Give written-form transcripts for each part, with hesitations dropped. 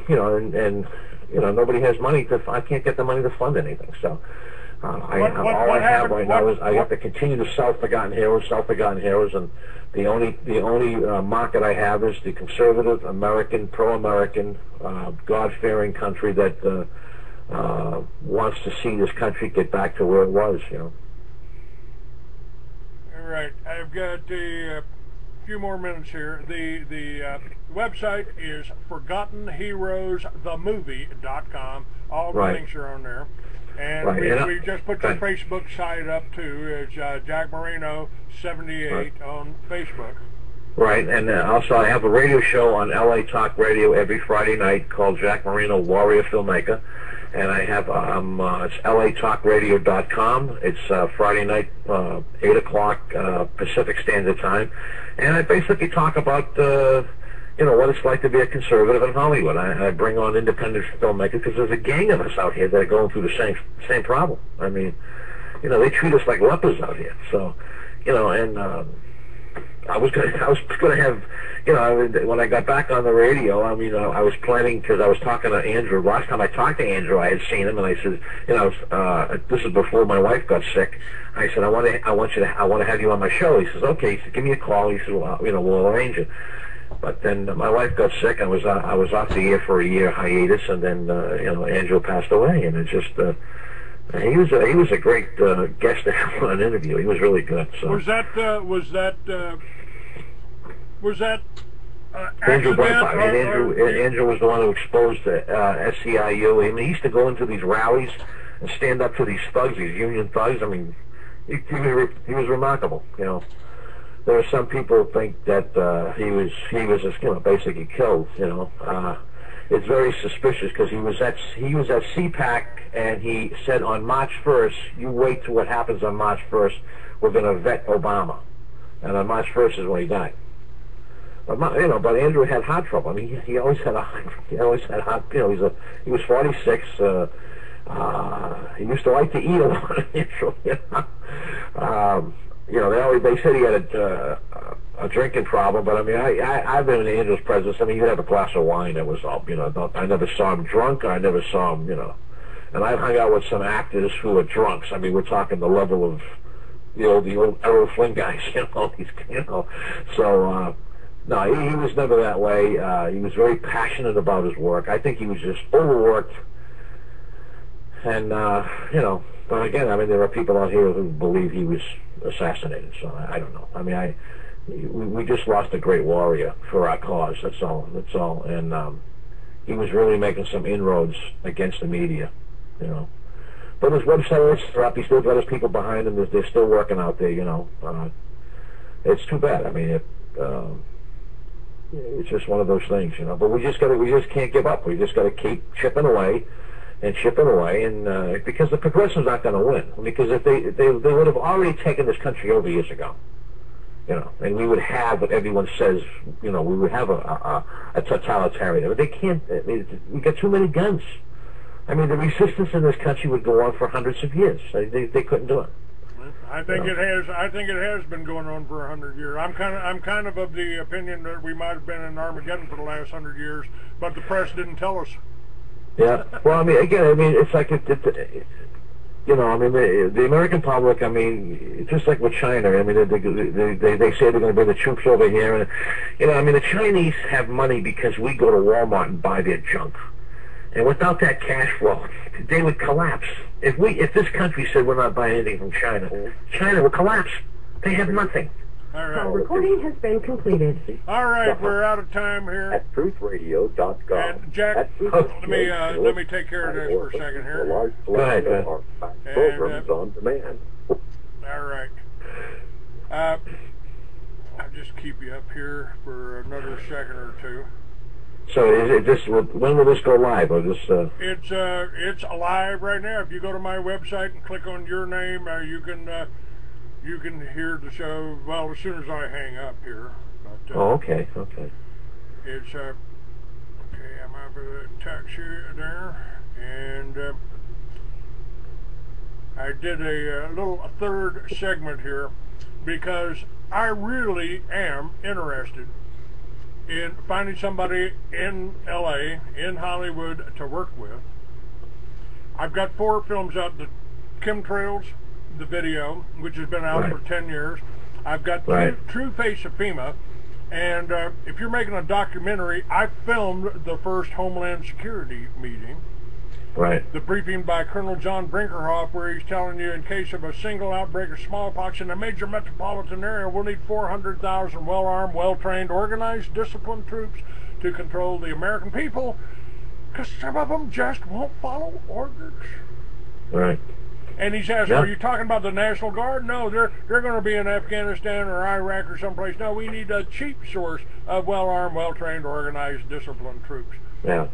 you know, and you know, nobody has money to. I can't get the money to fund anything. So all I have right now is I have to continue to sell Forgotten Heroes, and the only market I have is the conservative American, pro-American, God-fearing country that wants to see this country get back to where it was. You know. All right, I've got a few more minutes here. The website is ForgottenHeroesTheMovie.com. All the links are on there. And we just put your Facebook site up too. It's Jack Marino 78 on Facebook. Right, and also I have a radio show on LA Talk Radio every Friday night called Jack Marino Warrior Filmmaker, and I have it's latalkradio.com. It's Friday night, 8 o'clock Pacific Standard Time, and I basically talk about you know, what it's like to be a conservative in Hollywood. I bring on independent filmmakers because there's a gang of us out here that are going through the same problem. I mean, you know, they treat us like lepers out here. So, you know, and I was gonna have, you know, when I got back on the radio, I mean, I was planning, because I was talking to Andrew. Last time I talked to Andrew, I had seen him, and I said, you know, this is before my wife got sick. I said, I want to have you on my show. He says, okay. He said, give me a call. He said, well, you know, we'll arrange it. But then my wife got sick. I was off the air for a year hiatus, and then you know, Andrew passed away, and it just he was a great guest to have on an interview. He was really good. So was that Andrew Breitbart? Andrew was the one who exposed SCIU. I mean, he used to go into these rallies and stand up to these thugs, these union thugs. I mean, he was remarkable. You know. There are some people who think that he was just, you know, basically killed. You know, it's very suspicious because he was at CPAC, and he said on March 1st, you wait till what happens on March 1st. We're going to vet Obama, and on March 1st is when he died. But you know, but Andrew had heart trouble. I mean, he always had heart. You know, he was 46. He used to like to eat a lot. You know. You know, they said he had a drinking problem, but I mean, I've been in Andrew's presence. I mean, you'd have a glass of wine. That was all. You know, I never saw him drunk. I never saw him. You know, and I've hung out with some actors who are drunks. I mean, we're talking the level of the old Errol Flynn guys. You know, so no, he was never that way. He was very passionate about his work. I think he was just overworked, and you know. But again, I mean, there are people out here who believe he was assassinated. So I don't know. I mean, we just lost a great warrior for our cause. That's all. That's all. And he was really making some inroads against the media, you know. But his website is up. He still got his people behind him. They're still working out there, you know. It's too bad. I mean, it's just one of those things, you know. But we just can't give up. We just got to keep chipping away. And because the progressives aren't going to win, because if they would have already taken this country over years ago, you know, and we would have what everyone says, you know, we would have a totalitarian. But they can't. I mean, we got too many guns. I mean, the resistance in this country would go on for hundreds of years. They couldn't do it. I think it has. I think it has been going on for 100 years. I'm kind of the opinion that we might have been in Armageddon for the last 100 years, but the press didn't tell us. Yeah, well, I mean, again, I mean, it's like, you know, I mean, the American public, I mean, just like with China, I mean, they say they're going to bring the troops over here, and, you know, I mean, the Chinese have money because we go to Walmart and buy their junk, and without that cash flow, they would collapse. If this country said we're not buying anything from China, China would collapse. They have nothing. All right. Recording has been completed. All right, we're out of time here. At truthradio.com. And Jack, let me take care of this for a second here. Go ahead. Programs on demand. All right. I'll just keep you up here for another second or two. So when will this go live? Or this? It's live right now. If you go to my website and click on your name, you can hear the show, well, as soon as I hang up here. But, oh, okay, okay. It's, okay, I'm over the text here there, and I did a third segment here because I really am interested in finding somebody in LA, in Hollywood to work with. I've got 4 films out, the Chemtrails, the video, which has been out for 10 years. I've got True Face of FEMA, and if you're making a documentary, I filmed the first Homeland Security meeting. Right. The briefing by Colonel John Brinkerhoff, where he's telling you in case of a single outbreak of smallpox in a major metropolitan area, we'll need 400,000 well-armed, well-trained, organized, disciplined troops to control the American people, because some of them just won't follow orders. Right. And he says, are you talking about the National Guard? No, they're going to be in Afghanistan or Iraq or someplace. No, we need a cheap source of well-armed, well-trained, organized, disciplined troops. Yeah.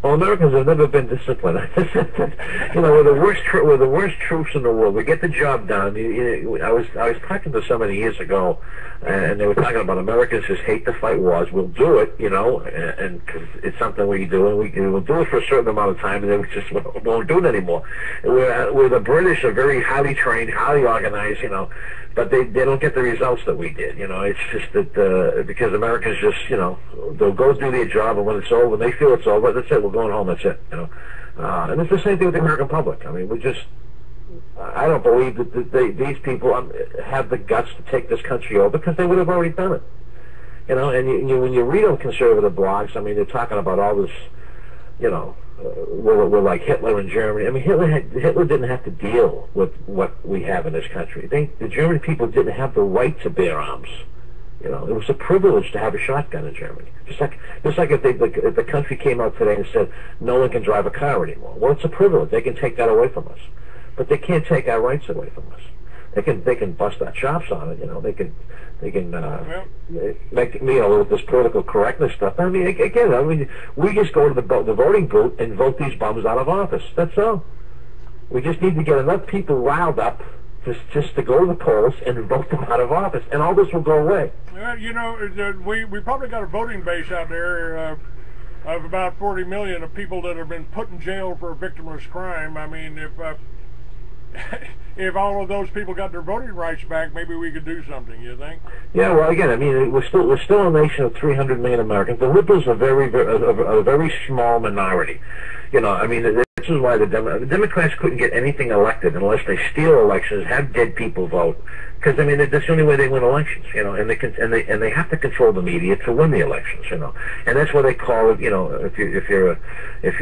Well, Americans have never been disciplined. You know, we're the worst troops in the world. We get the job done. I was talking to somebody years ago, and they were talking about Americans just hate to fight wars. We'll do it, you know, and cause it's something we do, and we'll do it for a certain amount of time, and then we just won't do it anymore. Where the British are very highly trained, highly organized, you know, but they don't get the results that we did. You know, it's just that because Americans just, you know, they'll go do their job, and when it's over, they feel it's over. That's it. We're going home. That's it. You know, and it's the same thing with the American public. I mean, I don't believe that these people have the guts to take this country over, because they would have already done it. You know, and when you read on conservative blogs, I mean, they're talking about all this, you know, we're like Hitler in Germany. I mean, Hitler didn't have to deal with what we have in this country. The German people didn't have the right to bear arms. You know, it was a privilege to have a shotgun in Germany. Just like if the country came out today and said no one can drive a car anymore. Well, it's a privilege. They can take that away from us, but they can't take our rights away from us. They can bust our chops on it. You know, they can make, you know, with this political correctness stuff. I mean, again, we just go to the voting booth and vote these bums out of office. That's all. We just need to get enough people riled up just to go to the polls and vote them out of office, and all this will go away. You know, we probably got a voting base out there of about 40 million of people that have been put in jail for a victimless crime. I mean, if all of those people got their voting rights back, maybe we could do something, you think? Yeah, well, again, I mean, we're still a nation of 300 million Americans. The liberals are a very small minority. You know, I mean, this is why the Democrats couldn't get anything elected unless they steal elections, have dead people vote. Because I mean, that's the only way they win elections, you know. And they have to control the media to win the elections, you know. And that's why they call it, you know, if you're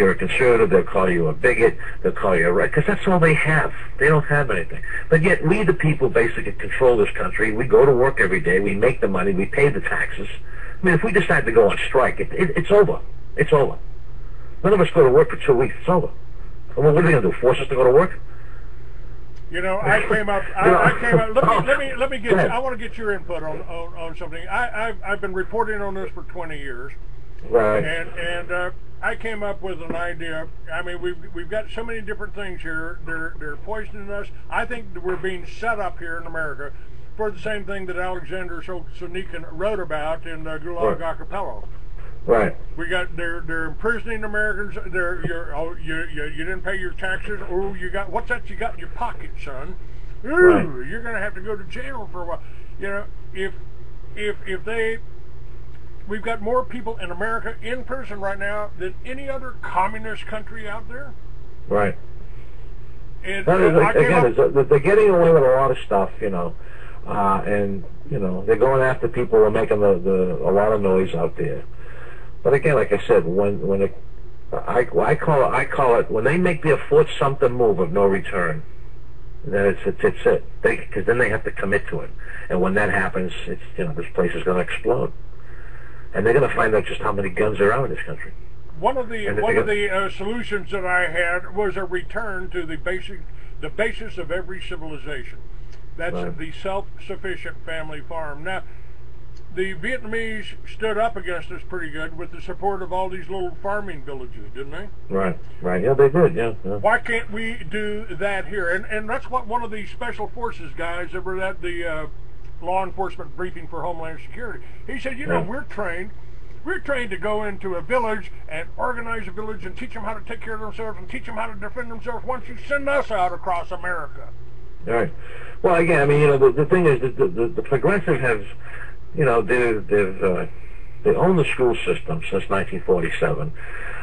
a conservative, they'll call you a bigot, they'll call you a right, because that's all they have. They don't have anything. But yet, we the people basically control this country. We go to work every day. We make the money. We pay the taxes. I mean, if we decide to go on strike, it's over. It's over. None of us go to work for 2 weeks. It's over. Well, what are they going to do? Force us to go to work? You know, I came up. Let me get. I want to get your input on something. I've been reporting on this for 20 years. Right. And I came up with an idea. I mean, we've got so many different things here. They're poisoning us. I think that we're being set up here in America for the same thing that Alexander Solzhenitsyn wrote about in Gulag Archipelago. Right. We got they're imprisoning Americans. You didn't pay your taxes. Oh, what's that you got in your pocket, son? Ooh, right. You're gonna have to go to jail for a while. You know, if we've got more people in America in prison right now than any other communist country out there. Right. And they're getting away with a lot of stuff, you know, and you know they're going after people who are making a lot of noise out there. But again, like I said, I call it when they make their fourth-something move of no return. Then it's it. Because then they have to commit to it, and when that happens, this place is going to explode, and they're going to find out just how many guns are out in this country. One of the solutions that I had was a return to the basis of every civilization. That's right. The self-sufficient family farm. Now, the Vietnamese stood up against us pretty good with the support of all these little farming villages, didn't they? Right. Yeah, they did, yeah. Why can't we do that here? And that's what one of the special forces guys that were at the law enforcement briefing for Homeland Security, he said, you know, we're trained to go into a village and organize a village and teach them how to take care of themselves and teach them how to defend themselves once you send us out across America. Right. Well, again, I mean, you know, the thing is that the progressives have, you know, they've They own the school system since 1947.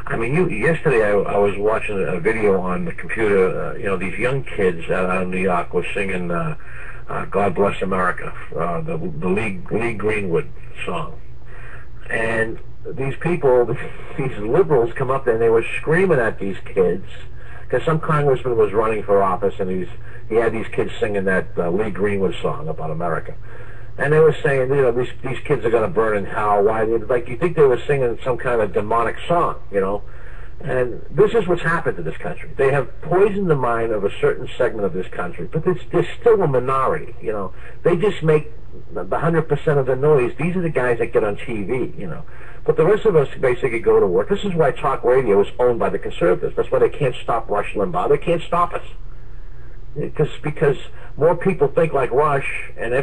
I mean, yesterday I was watching a video on the computer. You know, these young kids out of New York were singing "God Bless America," the Lee Greenwood song, and these people, these liberals, come up there and they were screaming at these kids because some congressman was running for office and he had these kids singing that Lee Greenwood song about America. And they were saying, you know, these kids are going to burn in hell. Why? Like, you think they were singing some kind of demonic song, you know? And this is what's happened to this country. They have poisoned the mind of a certain segment of this country, but there's still a minority, you know? They just make the 100% of the noise. These are the guys that get on TV, you know? But the rest of us basically go to work. This is why talk radio is owned by the conservatives. That's why they can't stop Rush Limbaugh. They can't stop us. Because more people think like Rush and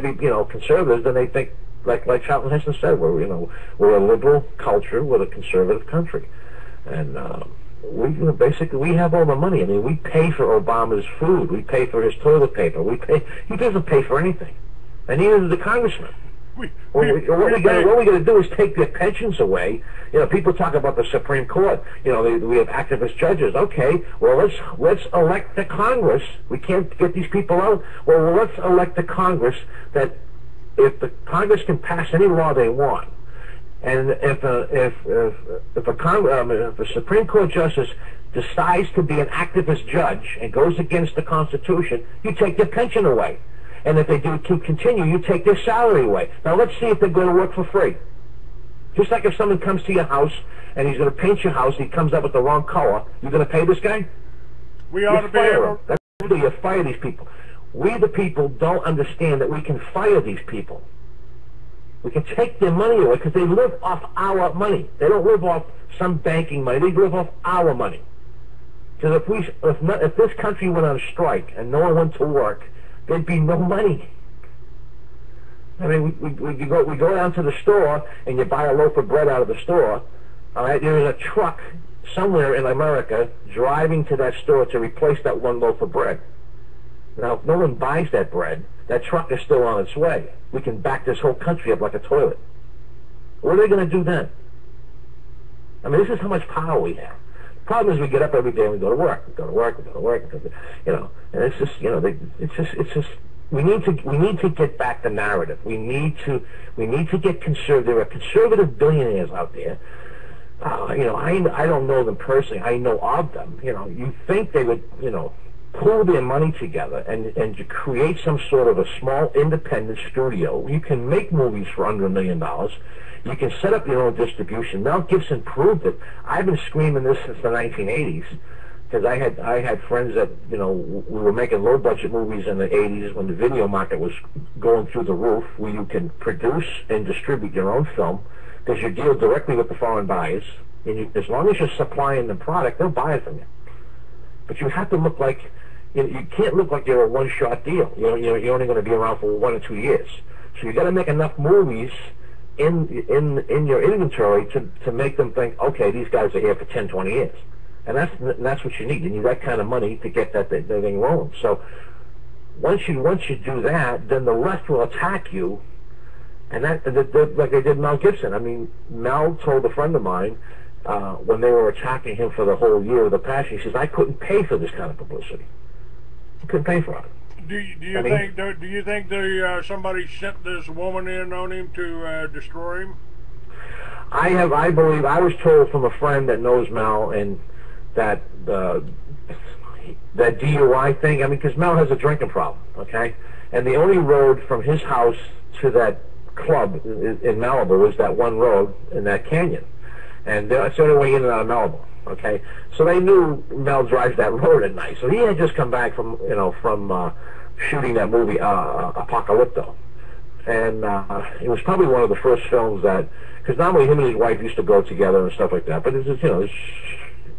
conservatives than they think like Charlton Heston said. We're a liberal culture with a conservative country, and we have all the money. I mean, we pay for Obama's food, we pay for his toilet paper, he doesn't pay for anything, and neither does the congressman. What we're going to do is take their pensions away. You know, people talk about the Supreme Court. You know, we have activist judges. Okay, well, let's elect the Congress. We can't get these people out. Well, let's elect the Congress that if the Congress can pass any law they want, and if a Supreme Court justice decides to be an activist judge and goes against the Constitution, you take their pension away. And if they do continue, you take their salary away. Now let's see if they're going to work for free. Just like if someone comes to your house and he's going to paint your house, he comes up with the wrong color, you're going to pay this guy? We ought to be able... That's what you fire these people. We the people don't understand that we can fire these people. We can take their money away because they live off our money. They don't live off some banking money. They live off our money. Because if this country went on strike and no one went to work, there'd be no money. I mean, we go down to the store and you buy a loaf of bread out of the store. All right, there's a truck somewhere in America driving to that store to replace that one loaf of bread. Now, if no one buys that bread, that truck is still on its way. We can back this whole country up like a toilet. What are they going to do then? I mean, this is how much power we have. The problem is we get up every day and we go to work. We go to work. We go to work. You know, and it's just, you know, it's just. We need to get back the narrative. We need to get conservative. There are conservative billionaires out there. You know, I don't know them personally. I know of them. You know, you think they would, you know, pool their money together and to create some sort of a small independent studio. You can make movies for under $1 million. You can set up your own distribution. Mel Gibson proved it. I've been screaming this since the 1980s because I had friends that, you know, we were making low budget movies in the 80s when the video market was going through the roof, where you can produce and distribute your own film because you deal directly with the foreign buyers, and as long as you're supplying the product, they'll buy it from you. But you have to look like, you can't look like you're a one-shot deal. You're only going to be around for 1 or 2 years. So you got to make enough movies in your inventory to make them think, okay, these guys are here for 10, 20 years. And that's what you need. You need that kind of money to get that thing rolling. So once you do that, then the left will attack you, and that like they did Mel Gibson. I mean, Mel told a friend of mine when they were attacking him for the whole year of The Passion, he says, I couldn't pay for this kind of publicity. I couldn't pay for it. Do you think somebody sent this woman in on him to destroy him? I believe, I was told from a friend that knows Mel, and that DUI thing, I mean, because Mel has a drinking problem, okay? And the only road from his house to that club in Malibu is that one road in that canyon. And that's the only way in and out of Malibu, okay? So they knew Mel drives that road at night. So he had just come back from shooting that movie, Apocalypto. And it was probably one of the first films that, because normally him and his wife used to go together and stuff like that, but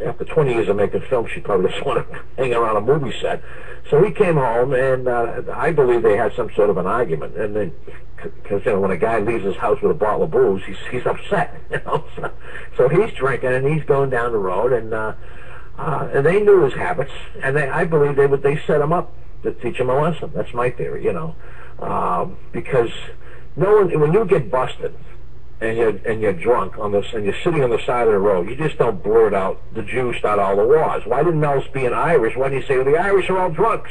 after 20 years of making films, she probably doesn't want to hang around a movie set. So he came home, and I believe they had some sort of an argument. And then, because when a guy leaves his house with a bottle of booze, he's upset, So he's drinking and he's going down the road, and they knew his habits, and I believe they set him up to teach him a lesson. That's my theory, because no one, when you get busted, and you're drunk on this, and you're sitting on the side of the road, you just don't blurt out, the Jews start all the wars. Why didn't Mel being Irish? Why didn't he say, well, the Irish are all drunks?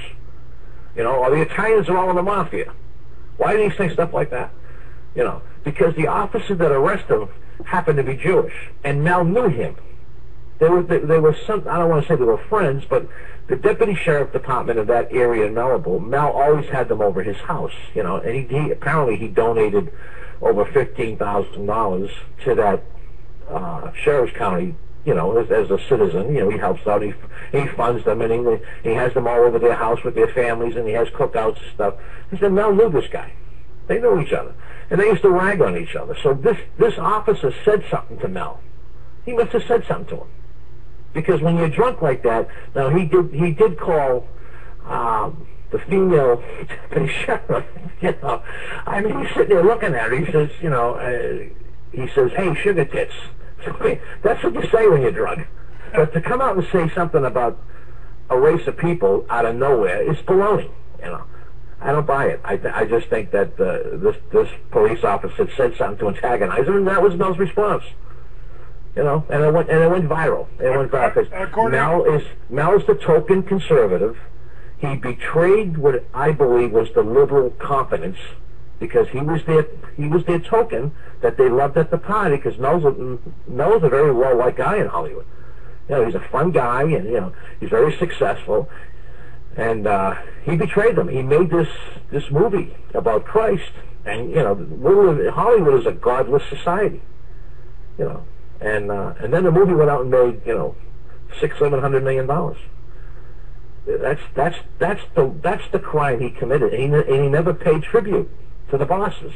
You know, or the Italians are all in the mafia. Why didn't he say stuff like that? You know, because the officer that arrested him happened to be Jewish, and Mel knew him. They were some, I don't want to say they were friends, but the deputy sheriff department of that area in Malibu, Mel always had them over his house, you know, and he apparently he donated over $15,000 to that sheriff's county, you know, as a citizen. You know, he helps out, he funds them, and he has them all over their house with their families, and he has cookouts and stuff. He said Mel knew this guy. They knew each other, and they used to rag on each other. So this officer said something to Mel. He must have said something to him, because when you're drunk like that, now he did call the female deputy sheriff. You know, I mean, he's sitting there looking at her. He says, you know, he says, "Hey, sugar tits." So, I mean, that's what you say when you're drunk. But to come out and say something about a race of people out of nowhere is baloney. You know, I don't buy it. I just think that this police officer said something to antagonize him, and that was Mel's response. You know, and it went viral. It went viral because Mel is the token conservative. He betrayed what I believe was the liberal confidence, because he was their token that they loved at the party, because Mel's a very well-liked guy in Hollywood. You know, he's a fun guy, and, you know, he's very successful. And he betrayed them. He made this movie about Christ, and, you know, Hollywood is a godless society. You know, and then the movie went out and made, you know, $600-700 million. That's the crime he committed, and he never paid tribute to the bosses.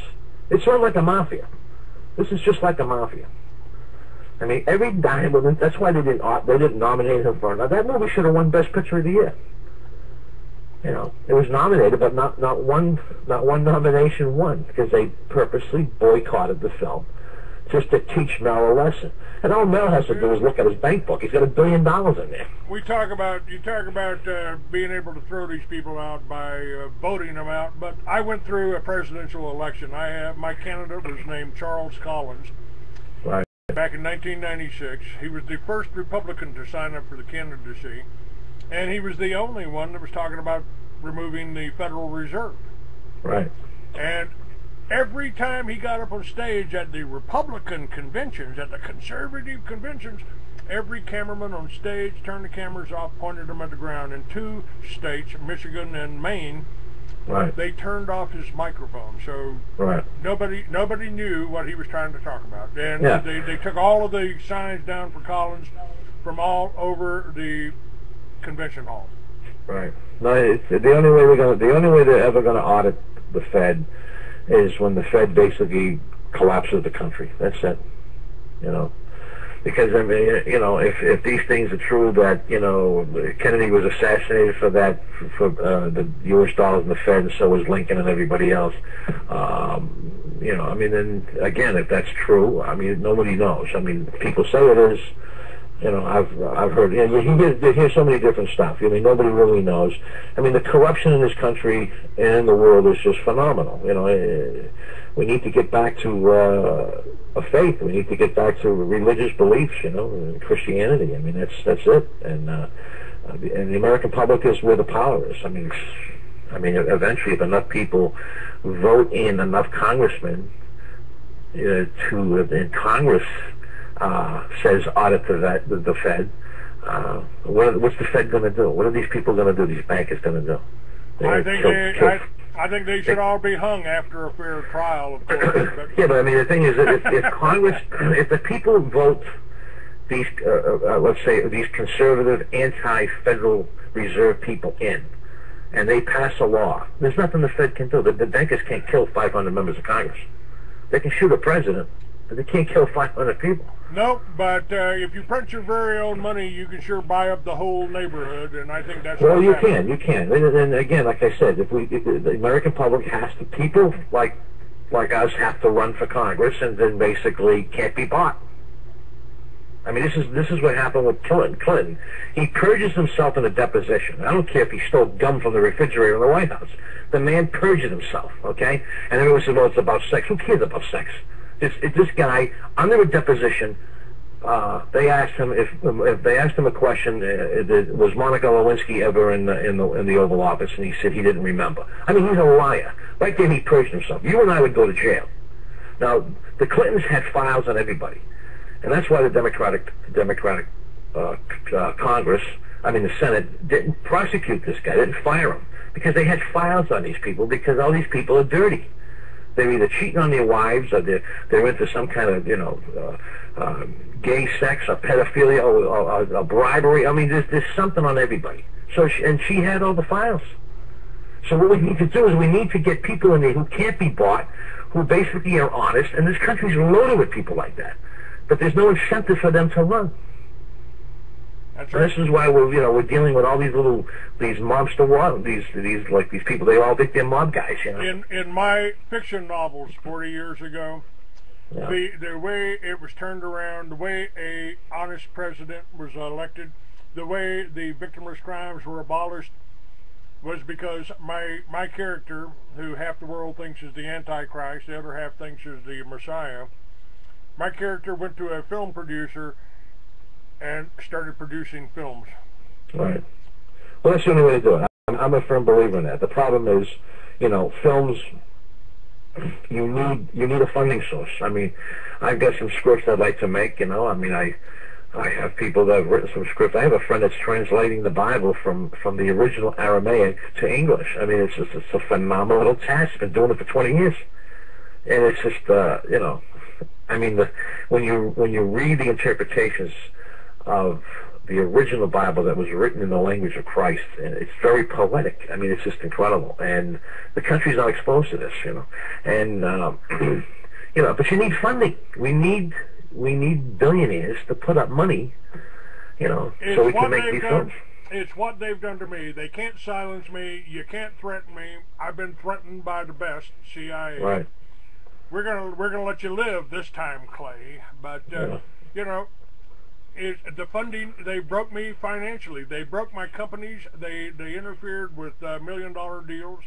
It's run like a mafia. This is just like a mafia. I mean, every dime. That's why they didn't nominate him for it. Now, that movie should have won Best Picture of the Year. You know, it was nominated, but not one nomination won, because they purposely boycotted the film just to teach Mel a lesson. And all Mel has to do is look at his bank book. He's got $1 billion in there. You talk about being able to throw these people out by voting them out, but I went through a presidential election. My candidate was named Charles Collins. Right. Back in 1996, he was the first Republican to sign up for the candidacy, and he was the only one that was talking about removing the Federal Reserve. Right. And every time he got up on stage at the Republican conventions, at the conservative conventions, every cameraman on stage turned the cameras off, pointed them at the ground. In 2 states, Michigan and Maine, right, they turned off his microphone, so right, nobody knew what he was trying to talk about. And yeah, they took all of the signs down for Collins from all over the convention hall. Right. No, it's the only way they're ever gonna audit the Fed is when the Fed basically collapses the country. That's it. You know, because, I mean, you know, if these things are true, that, you know, Kennedy was assassinated for the U.S. dollars and the Fed, and so was Lincoln and everybody else. You know, I mean, then again, if that's true, I mean, nobody knows. I mean, people say it is. You know, I've heard. You know, you hear so many different stuff. I mean, nobody really knows. I mean, the corruption in this country and in the world is just phenomenal. You know, we need to get back to a faith. We need to get back to religious beliefs. You know, Christianity. I mean, that's it. And the American public is where the power is. I mean, eventually, if enough people vote in enough congressmen in Congress. Says audit the Fed. What's the Fed going to do? What are these people going to do? These bankers going to do? I think they should all be hung after a fair trial, of course. But yeah, but I mean, the thing is that if Congress, if the people vote these, let's say, these conservative, anti-Federal Reserve people in, and they pass a law, there's nothing the Fed can do. The bankers can't kill 500 members of Congress. They can shoot a president, but they can't kill 500 people. Nope, but if you print your very own money, you can sure buy up the whole neighborhood, and I think that's well, you can. And again, like I said, if the American public has to, people like us have to run for Congress, and then basically can't be bought. I mean, this is what happened with Clinton. He purges himself in a deposition. I don't care if he stole gum from the refrigerator in the White House. The man purged himself, okay? And everyone said, well, it's about sex. Who cares about sex? This guy, under a deposition, they asked him if they asked him a question, was Monica Lewinsky ever in the Oval Office, and he said he didn't remember. I mean, he's a liar. Right there, he perjured himself. You and I would go to jail. Now, the Clintons had files on everybody, and that's why the Democratic Congress, I mean the Senate, didn't prosecute this guy, didn't fire him, because they had files on these people, because all these people are dirty. They're either cheating on their wives, or they're into some kind of, you know, gay sex, or pedophilia, or bribery. I mean, there's something on everybody. So, she had all the files. So what we need to do is we need to get people in there who can't be bought, who basically are honest, and this country's loaded with people like that. But there's no incentive for them to run. That's right. This is why we're dealing with all these mobster these people. They all think they're mob guys, you know. In my fiction novels 40 years ago, yeah, the way it was turned around, the way a honest president was elected, the way the victimless crimes were abolished, was because my character, who half the world thinks is the Antichrist, the other half thinks is the Messiah, my character went to a film producer and started producing films. Right. Well, that's the only way to do it. I'm a firm believer in that. The problem is, you know, films, you need a funding source. I mean, I've got some scripts I'd like to make, you know. I mean, I have people that have written some scripts. I have a friend that's translating the Bible from the original Aramaic to English. I mean, it's a phenomenal task. Been doing it for 20 years. And it's just, you know, I mean, when you read the interpretations of the original Bible that was written in the language of Christ, and it's very poetic. I mean, it's just incredible. And the country's not exposed to this, you know. And you know, but you need funding. We need billionaires to put up money, you know, so we can make these films. It's what they've done to me. They can't silence me. You can't threaten me. I've been threatened by the best, CIA. Right. We're gonna let you live this time, Clay. But yeah, you know, the funding, they broke me financially. They broke my companies. They interfered with $1 million deals.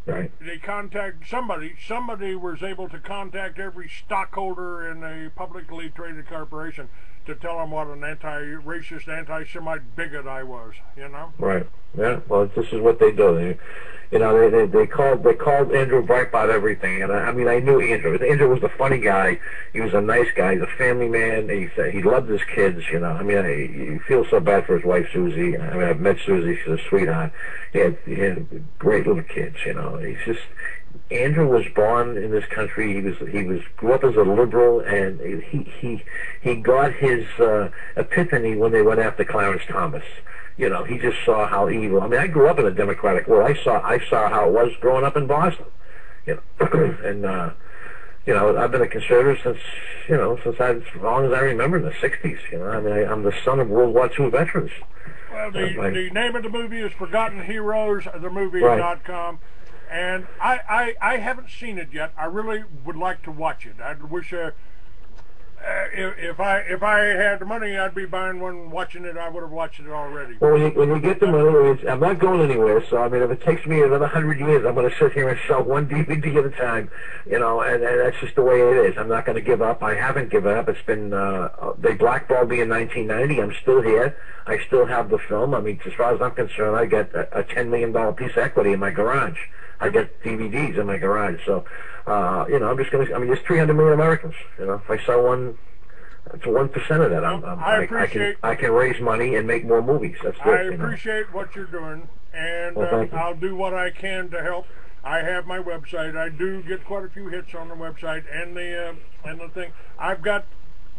Right. They contact somebody was able to contact every stockholder in a publicly traded corporation to tell them what an anti-racist, anti-Semite bigot I was, you know? Right. Yeah. Well, this is what they do. You know, they called Andrew Breitbart everything, and I mean, I knew Andrew. Andrew was the funny guy. He was a nice guy. He's a family man. He loved his kids. You know, I mean, you feel so bad for his wife Susie. I mean, I've met Susie. She's a sweetheart. He had great little kids. You know, Andrew was born in this country. He grew up as a liberal, and he got his epiphany when they went after Clarence Thomas. You know, he just saw how evil. I mean, I grew up in a democratic world. I saw how it was growing up in Boston. You know, and you know, I've been a conservative since as long as I remember, in the '60s. You know, I mean, I'm the son of World War II veterans. Well, the name of the movie is Forgotten Heroes, themovie.com. Right. And I haven't seen it yet. I really would like to watch it. I wish if I had the money, I'd be buying one and watching it. I would have watched it already. Well, when you get the money, I'm not going anywhere. So I mean, if it takes me another 100 years, I'm going to sit here and sell one DVD at a time. You know, and that's just the way it is. I'm not going to give up. I haven't given up. It's been they blackballed me in 1990. I'm still here. I still have the film. I mean, as far as I'm concerned, I got a $10 million piece of equity in my garage. I get DVDs in my garage, so you know, I'm just gonna. I mean, there's 300 million Americans. You know, if I sell one, it's 1% of that. I can raise money and make more movies. That's good. I appreciate what you're doing, and well, I'll do what I can to help. I have my website. I do get quite a few hits on the website, and the thing. I've got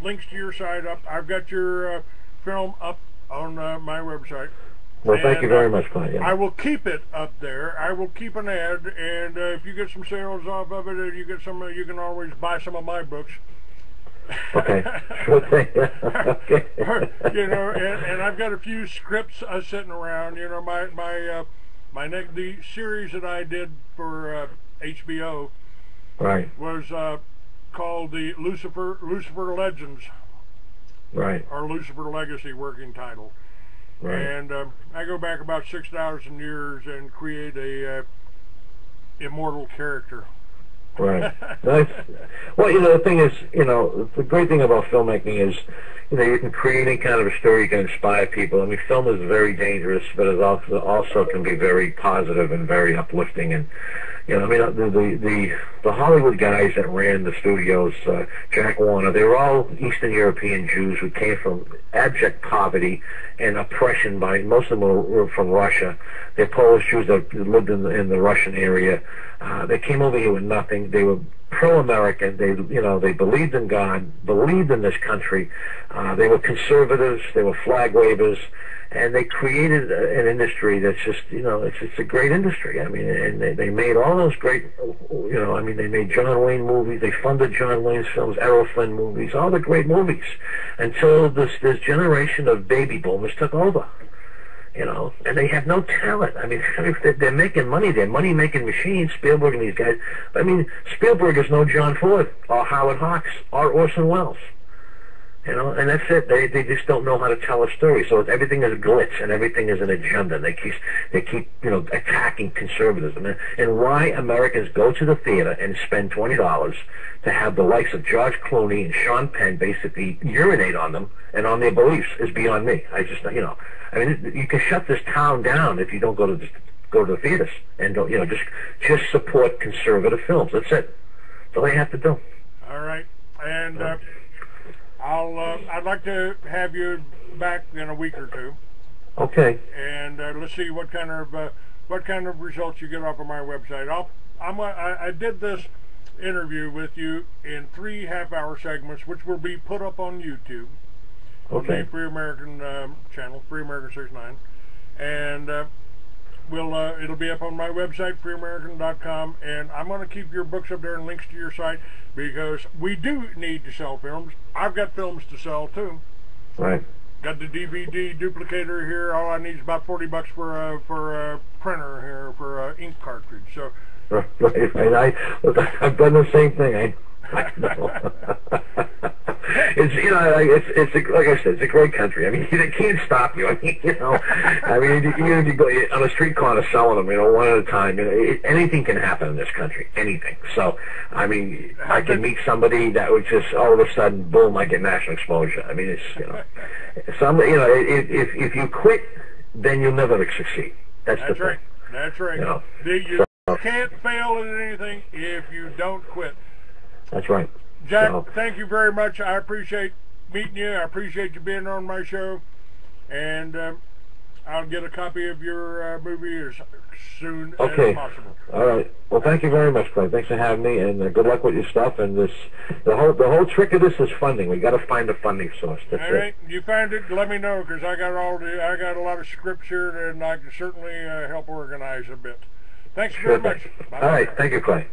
links to your site up. I've got your film up on my website. Well, thank you very much, Clyde. Yeah. I will keep it up there. I will keep an ad, and if you get some sales off of it, you get some. You can always buy some of my books. Okay. Okay. Okay. You know, and I've got a few scripts sitting around. You know, the series that I did for HBO, right, was called the Lucifer Legends, right, or Lucifer Legacy, working title. Right. And I go back about 6,000 years and create a immortal character Right. Nice. Well, the thing is, the great thing about filmmaking is, you can create any kind of a story, you can inspire people. I mean, film is very dangerous, but it also can be very positive and very uplifting. And, I mean, the Hollywood guys that ran the studios, Jack Warner, they were all Eastern European Jews who came from abject poverty and oppression most of them were from Russia. They're Polish Jews that lived in the Russian area. They came over here with nothing. They were pro-American. They believed in God, believed in this country. They were conservatives. They were flag wavers, and they created an industry that's just, it's a great industry. I mean, and they made all those great, I mean, they made John Wayne movies. They funded John Wayne's films, Errol Flynn movies, all the great movies, until this generation of baby boomers took over. And they have no talent. I mean, they're making money. They're money-making machines, Spielberg and these guys. I mean, Spielberg is no John Ford or Howard Hawks or Orson Welles. And that's it. They just don't know how to tell a story. So everything is glitz and everything is an agenda. They keep attacking conservatism. And why Americans go to the theater and spend $20 to have the likes of George Clooney and Sean Penn basically urinate on them and on their beliefs is beyond me. I mean, you can shut this town down if you don't go to the theaters and don't, just support conservative films. That's it. That's all you have to do. All right. And I'd like to have you back in a week or two. Okay. And let's see what kind of results you get off of my website. I did this interview with you in 3 half-hour segments, which will be put up on YouTube. Okay. On the Free American channel, Free American 69, and it'll be up on my website, freeamerican.com, and I'm going to keep your books up there and links to your site because we do need to sell films. I've got films to sell too. Right. Got the DVD duplicator here. All I need is about $40 for a printer here for an ink cartridge. So. Right. I've done the same thing. I know. It's like I said, it's a great country. I mean, they can't stop you. I mean, even if you go on a street corner selling them, one at a time, anything can happen in this country. Anything. So, I mean, I can meet somebody that would just all of a sudden, boom, I get national exposure. I mean, it's if you quit, then you'll never succeed. That's the thing. That's right. You can't fail at anything if you don't quit. That's right. Jack, thank you very much. I appreciate meeting you. I appreciate you being on my show. And I'll get a copy of your movie as soon as possible. All right. Well, thank you very much, Clay. Thanks for having me, and good luck with your stuff. And the whole trick of this is funding. We got to find a funding source. That's all right. You find it, let me know, because I got a lot of scripts here, and I can certainly help organize a bit. Thanks very much. All right. Thank you, Clay.